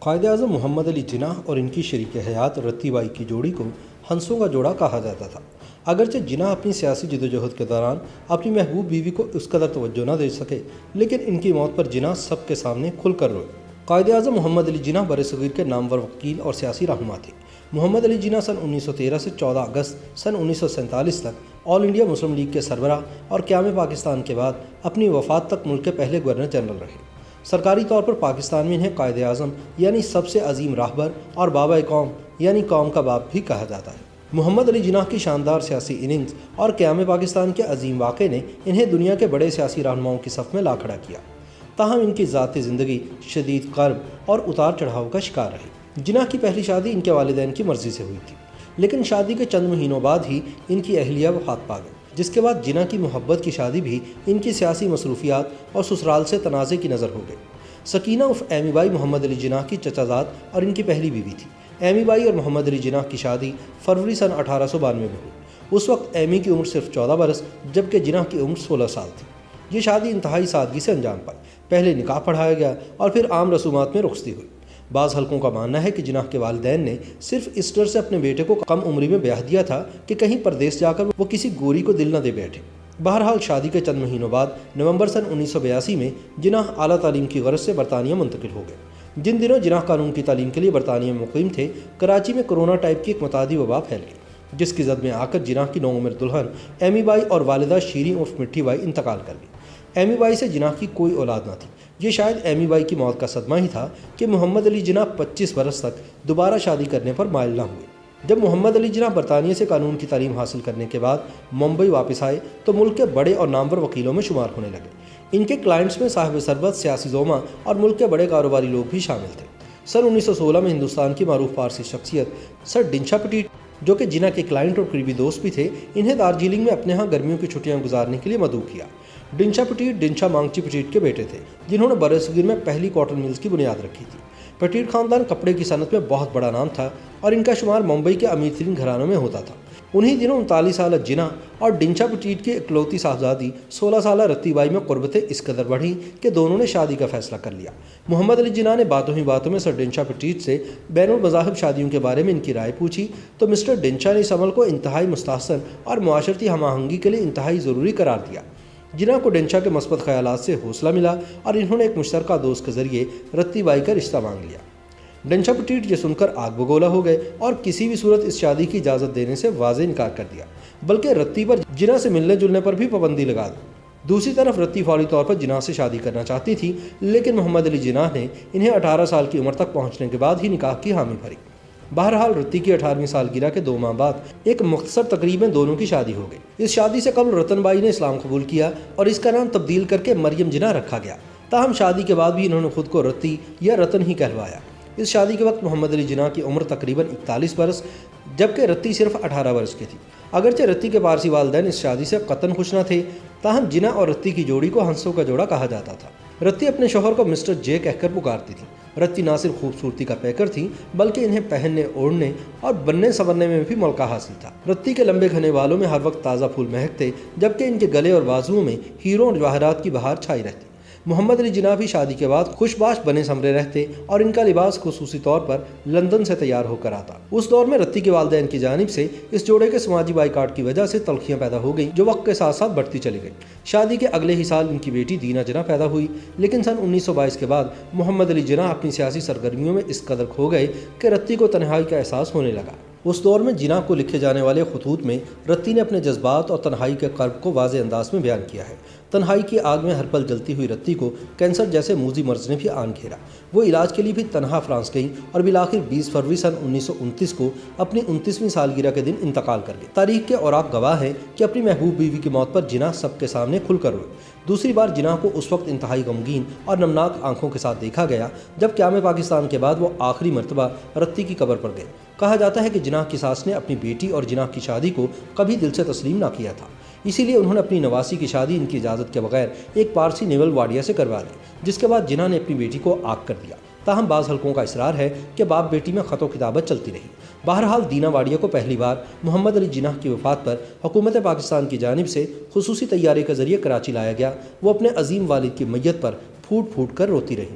قائد اعظم محمد علی جناح اور ان کی شریک حیات رتی بائی کی جوڑی کو ہنسوں کا جوڑا کہا جاتا تھا۔ اگرچہ جناح اپنی سیاسی جدوجہد کے دوران اپنی محبوب بیوی کو اس قدر توجہ نہ دے سکے، لیکن ان کی موت پر جناح سب کے سامنے کھل کر روئے۔ قائد اعظم محمد علی جناح برصغیر کے نامور وکیل اور سیاسی رہنما تھے۔ محمد علی جناح سن 1913 سے 14 اگست سن 1947 تک آل انڈیا مسلم لیگ کے سربراہ اور قیام پاکستان کے بعد اپنی وفات تک ملک کے پہلے گورنر جنرل رہے۔ سرکاری طور پر پاکستان میں انہیں قائد اعظم یعنی سب سے عظیم راہبر اور بابا قوم یعنی قوم کا باپ بھی کہا جاتا ہے۔ محمد علی جناح کی شاندار سیاسی اننگز اور قیام پاکستان کے عظیم واقعے نے انہیں دنیا کے بڑے سیاسی رہنماؤں کی صف میں لا کھڑا کیا۔ تاہم ان کی ذاتی زندگی شدید کرب اور اتار چڑھاؤ کا شکار رہی۔ جناح کی پہلی شادی ان کے والدین کی مرضی سے ہوئی تھی، لیکن شادی کے چند مہینوں بعد ہی ان کی اہلیہ وفات پا گئی، جس کے بعد جناح کی محبت کی شادی بھی ان کی سیاسی مصروفیات اور سسرال سے تنازع کی نظر ہو گئی۔ سکینہ عرف ایمی بائی محمد علی جناح کی چچا زاد اور ان کی پہلی بیوی تھی۔ ایمی بائی اور محمد علی جناح کی شادی فروری سن 1892 میں ہوئی۔ اس وقت ایمی کی عمر صرف 14 برس جبکہ جناح کی عمر 16 سال تھی۔ یہ شادی انتہائی سادگی سے انجام پائی۔ پہلے نکاح پڑھایا گیا اور پھر عام رسومات میں رخصتی ہوئی۔ بعض حلقوں کا ماننا ہے کہ جناح کے والدین نے صرف اس ڈر سے اپنے بیٹے کو کم عمری میں بیاہ دیا تھا کہ کہیں پردیس جا کر وہ کسی گوری کو دل نہ دے بیٹھے۔ بہرحال شادی کے چند مہینوں بعد نومبر سن 1982 میں جناح اعلیٰ تعلیم کی غرض سے برطانیہ منتقل ہو گئے۔ جن دنوں جناح قانون کی تعلیم کے لیے برطانیہ میں مقیم تھے، کراچی میں کورونا ٹائپ کی ایک متعدی وبا پھیل گئی، جس کی زد میں آ کر جناح کی نوعمر دلہن ایمی بائی اور والدہ شیریں عرف مٹھی بائی انتقال کر گئی۔ ایمی بائی سے جناح کی کوئی اولاد نہ تھی۔ یہ شاید ایمی بائی کی موت کا صدمہ ہی تھا کہ محمد علی جناح 25 برس تک دوبارہ شادی کرنے پر مائل نہ ہوئے۔ جب محمد علی جناح برطانیہ سے قانون کی تعلیم حاصل کرنے کے بعد ممبئی واپس آئے تو ملک کے بڑے اور نامور وکیلوں میں شمار ہونے لگے۔ ان کے کلائنٹس میں صاحب ثروت، سیاسی زعما اور ملک کے بڑے کاروباری لوگ بھی شامل تھے۔ سن 1916 میں ہندوستان کی معروف پارسی شخصیت سر ڈنشا پٹیٹ، جو کہ جناح کے کلائنٹ اور قریبی دوست بھی تھے، انہیں دارجلنگ میں اپنے ہاں گرمیوں کی چھٹیاں گزارنے کے لیے مدعو کیا۔ ڈنشا پٹیٹ ڈنشا مانگچی پٹیٹ کے بیٹے تھے، جنہوں نے برصغیر میں پہلی کاٹن ملز کی بنیاد رکھی تھی۔ پٹیٹ خاندان کپڑے کی صنعت میں بہت بڑا نام تھا اور ان کا شمار ممبئی کے امیر ترین گھرانوں میں ہوتا تھا۔ انہی دنوں 39 سالہ جناح اور ڈنشا پٹیٹ کی اکلوتی صاحبزادی 16 سالہ رتی بائی میں قربتیں اس قدر بڑھی کہ دونوں نے شادی کا فیصلہ کر لیا۔ محمد علی جناح نے باتوں ہی باتوں میں سر ڈنشا پٹیٹ سے بین المذاہب شادیوں کے بارے میں ان کی رائے پوچھی تو مسٹر ڈنشا نے اس عمل کو انتہائی مستحسن اور معاشرتی ہم آہنگی کے لیے انتہائی ضروری قرار دیا۔ جناح کو ڈنشا کے مثبت خیالات سے حوصلہ ملا اور انہوں نے ایک مشترکہ دوست کے ذریعے رتی بائی کا رشتہ مانگ لیا۔ ڈنشا پٹیٹ یہ سن کر آگ بگولا ہو گئے اور کسی بھی صورت اس شادی کی اجازت دینے سے واضح انکار کر دیا، بلکہ رتی پر جناح سے ملنے جلنے پر بھی پابندی لگا دی۔ دوسری طرف رتی فوری طور پر جناح سے شادی کرنا چاہتی تھی، لیکن محمد علی جناح نے انہیں 18 سال کی عمر تک پہنچنے کے بعد ہی نکاح کی حامی بھری۔ بہرحال رتی کی 18ویں سالگرہ کے 2 ماہ بعد ایک مختصر تقریب میں دونوں کی شادی ہو گئی۔ اس شادی سے قبل رتن بائی نے اسلام قبول کیا اور اس کا نام تبدیل کر کے مریم جناح رکھا گیا۔ تاہم شادی کے بعد بھی انہوں نے خود کو رتی یا رتن ہی کہلوایا۔ اس شادی کے وقت محمد علی جناح کی عمر تقریباً 41 برس جبکہ رتی صرف 18 برس کی تھی۔ اگرچہ رتی کے پارسی والدین اس شادی سے قطعاً خوش نہ تھے، تاہم جناح اور رتی کی جوڑی کو ہنسوں کا جوڑا کہا جاتا تھا۔ رتی اپنے شوہر کو مسٹر جے کہہ کر پکارتی تھی۔ رتی نہ صرف خوبصورتی کا پیکر تھی بلکہ انہیں پہننے، اوڑھنے اور بننے سنورنے میں بھی ملکہ حاصل تھا۔ رتی کے لمبے گھنے بالوں میں ہر وقت تازہ پھول مہکتے جبکہ ان کے گلے اور بازوؤں میں ہیروں اور جواہرات کی بہار چھائی رہتی۔ محمد علی جناح بھی شادی کے بعد خوش باش بنے سمرے رہتے اور ان کا لباس خصوصی طور پر لندن سے تیار ہو کر آتا۔ اس دور میں رتی کے والدین کی جانب سے اس جوڑے کے سماجی بائیکاٹ کی وجہ سے تلخیاں پیدا ہو گئیں جو وقت کے ساتھ ساتھ بڑھتی چلی گئیں۔ شادی کے اگلے ہی سال ان کی بیٹی دینا جناح پیدا ہوئی، لیکن سن 1922 کے بعد محمد علی جناح اپنی سیاسی سرگرمیوں میں اس قدر کھو گئے کہ رتی کو تنہائی کا احساس ہونے لگا۔ اس دور میں جناح کو لکھے جانے والے خطوط میں رتی نے اپنے جذبات اور تنہائی کے کرب کو واضح انداز میں بیان کیا ہے۔ تنہائی کی آگ میں ہر پل جلتی ہوئی رتی کو کینسر جیسے موذی مرض نے بھی آن گھیرا۔ وہ علاج کے لیے بھی تنہا فرانس گئیں اور بالآخر 20 فروری سن 1929 کو اپنی 29ویں سالگرہ کے دن انتقال کر گئے۔ تاریخ کے اوراق گواہ ہیں کہ اپنی محبوب بیوی کی موت پر جناح سب کے سامنے کھل کر روئے۔ دوسری بار جناح کو اس وقت انتہائی غمگین اور نمناک آنکھوں کے ساتھ دیکھا گیا جب قیام پاکستان کے بعد وہ آخری مرتبہ رتی کی قبر پر گئے۔ کہا جاتا ہے کہ جناح کی ساس نے اپنی بیٹی اور جناح کی شادی کو کبھی دل سے تسلیم نہ کیا تھا، اسی لیے انہوں نے اپنی نواسی کی شادی ان کی اجازت کے بغیر ایک پارسی نیول واڈیا سے کروا لی، جس کے بعد جناح نے اپنی بیٹی کو آگ کر دیا۔ تاہم بعض حلقوں کا اصرار ہے کہ باپ بیٹی میں خط و کتابت چلتی رہی۔ بہرحال دینا واڈیا کو پہلی بار محمد علی جناح کی وفات پر حکومت پاکستان کی جانب سے خصوصی طیارے کے ذریعے کراچی لایا گیا۔ وہ اپنے عظیم والد کی میت پر پھوٹ پھوٹ کر روتی رہیں۔